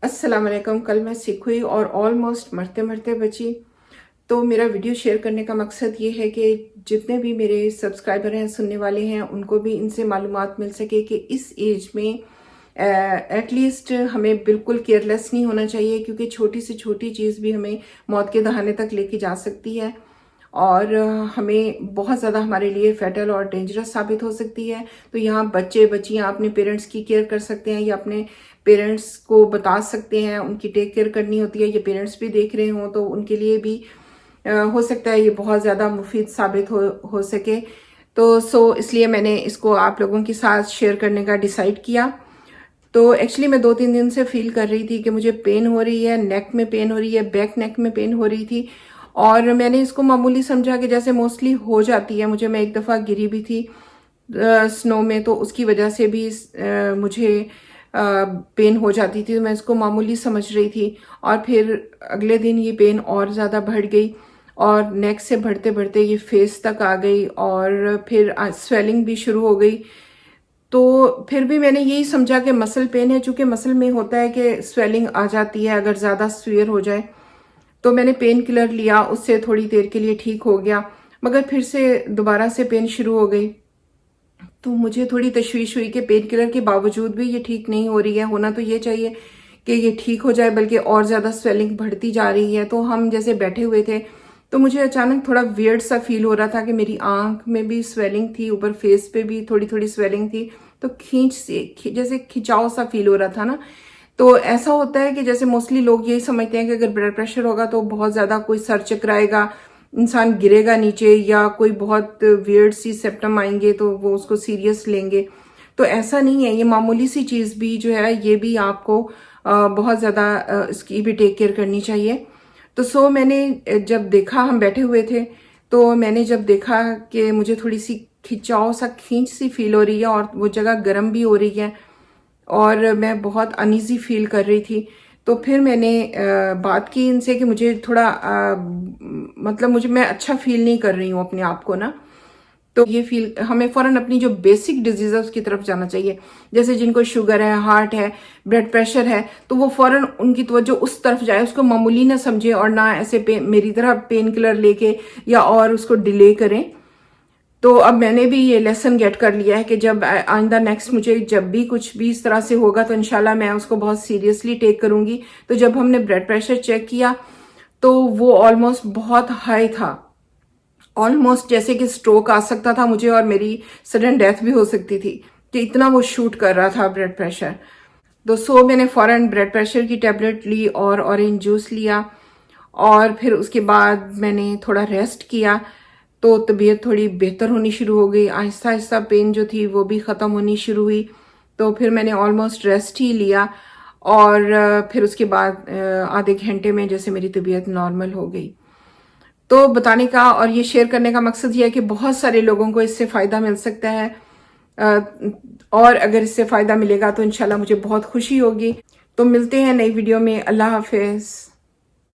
अस्सलाम वालेकुम। कल मैं सिक हुई और ऑलमोस्ट मरते मरते बची। तो मेरा वीडियो शेयर करने का मकसद ये है कि जितने भी मेरे सब्सक्राइबर हैं, सुनने वाले हैं, उनको भी इनसे मालूमात मिल सके कि इस एज में एटलीस्ट हमें बिल्कुल केयरलेस नहीं होना चाहिए, क्योंकि छोटी से छोटी चीज़ भी हमें मौत के दहाने तक लेके जा सकती है और हमें बहुत ज़्यादा हमारे लिए फैटल और डेंजरस साबित हो सकती है। तो यहाँ बच्चे बच्चियाँ अपने पेरेंट्स की केयर कर सकते हैं या अपने पेरेंट्स को बता सकते हैं, उनकी टेक केयर करनी होती है। ये पेरेंट्स भी देख रहे हों तो उनके लिए भी हो सकता है ये बहुत ज़्यादा मुफीद साबित हो सके। तो इसलिए मैंने इसको आप लोगों के साथ शेयर करने का डिसाइड किया। तो एक्चुअली मैं 2-3 दिन से फील कर रही थी कि मुझे पेन हो रही है, नेक में पेन हो रही है, बैक नेक में पेन हो रही थी और मैंने इसको मामूली समझा कि जैसे मोस्टली हो जाती है मुझे। मैं एक दफ़ा गिरी भी थी स्नो में, तो उसकी वजह से भी मुझे पेन हो जाती थी। तो मैं इसको मामूली समझ रही थी और फिर अगले दिन ये पेन और ज़्यादा बढ़ गई और नेक से बढ़ते बढ़ते ये फेस तक आ गई और फिर स्वेलिंग भी शुरू हो गई। तो फिर भी मैंने यही समझा कि मसल पेन है, चूंकि मसल में होता है कि स्वेलिंग आ जाती है अगर ज़्यादा सीवियर हो जाए। तो मैंने पेन किलर लिया, उससे थोड़ी देर के लिए ठीक हो गया, मगर फिर से दोबारा से पेन शुरू हो गई। तो मुझे थोड़ी तशवीश हुई कि पेन किलर के बावजूद भी ये ठीक नहीं हो रही है। होना तो ये चाहिए कि ये ठीक हो जाए, बल्कि और ज़्यादा स्वेलिंग बढ़ती जा रही है। तो हम जैसे बैठे हुए थे तो मुझे अचानक थोड़ा वियर्ड सा फील हो रहा था कि मेरी आंख में भी स्वेलिंग थी, ऊपर फेस पे भी थोड़ी थोड़ी स्वेलिंग थी। तो जैसे खिंचाव सा फील हो रहा था ना। तो ऐसा होता है कि जैसे मोस्टली लोग यही समझते हैं कि अगर ब्लड प्रेशर होगा तो बहुत ज़्यादा कोई सर चकराएगा, इंसान गिरेगा नीचे, या कोई बहुत वियर्ड सी सिम्टम आएंगे तो वो उसको सीरियस लेंगे। तो ऐसा नहीं है, ये मामूली सी चीज़ भी जो है ये भी आपको बहुत ज़्यादा इसकी भी टेक केयर करनी चाहिए। तो मैंने जब देखा, हम बैठे हुए थे, तो मैंने जब देखा कि मुझे थोड़ी सी खिंचाव सा, खींच सी फील हो रही है और वो जगह गर्म भी हो रही है और मैं बहुत अनईजी फील कर रही थी। तो फिर मैंने बात की इनसे कि मुझे थोड़ा मतलब मुझे, मैं अच्छा फील नहीं कर रही हूँ अपने आप को ना। तो ये फील, हमें फ़ौरन अपनी जो बेसिक डिजीज़ है उसकी तरफ जाना चाहिए। जैसे जिनको शुगर है, हार्ट है, ब्लड प्रेशर है, तो वो फ़ौरन उनकी तवज्जो उस तरफ जाए, उसको मामूली ना समझे और ना ऐसे मेरी तरह पेन किलर लेके या और उसको डिले करें। तो अब मैंने भी ये लेसन गेट कर लिया है कि जब आइंदा नेक्स्ट मुझे जब भी कुछ भी इस तरह से होगा तो इंशाल्लाह मैं उसको बहुत सीरियसली टेक करूंगी। तो जब हमने ब्लड प्रेशर चेक किया तो वो ऑलमोस्ट बहुत हाई था, ऑलमोस्ट जैसे कि स्ट्रोक आ सकता था मुझे और मेरी सडन डेथ भी हो सकती थी, कि इतना वो शूट कर रहा था ब्लड प्रेशर। तो मैंने फ़ौरन ब्लड प्रेशर की टेबलेट ली और ऑरेंज जूस लिया और फिर उसके बाद मैंने थोड़ा रेस्ट किया। तो तबीयत थोड़ी बेहतर होनी शुरू हो गई, आहिस्ता आहिस्ता पेन जो थी वो भी ख़त्म होनी शुरू हुई। तो फिर मैंने ऑलमोस्ट रेस्ट ही लिया और फिर उसके बाद आधे घंटे में जैसे मेरी तबीयत नॉर्मल हो गई। तो बताने का और ये शेयर करने का मकसद ये है कि बहुत सारे लोगों को इससे फ़ायदा मिल सकता है अ, और अगर इससे फ़ायदा मिलेगा तो इंशाल्लाह मुझे बहुत खुशी होगी। तो मिलते हैं नई वीडियो में। अल्लाह हाफिज़।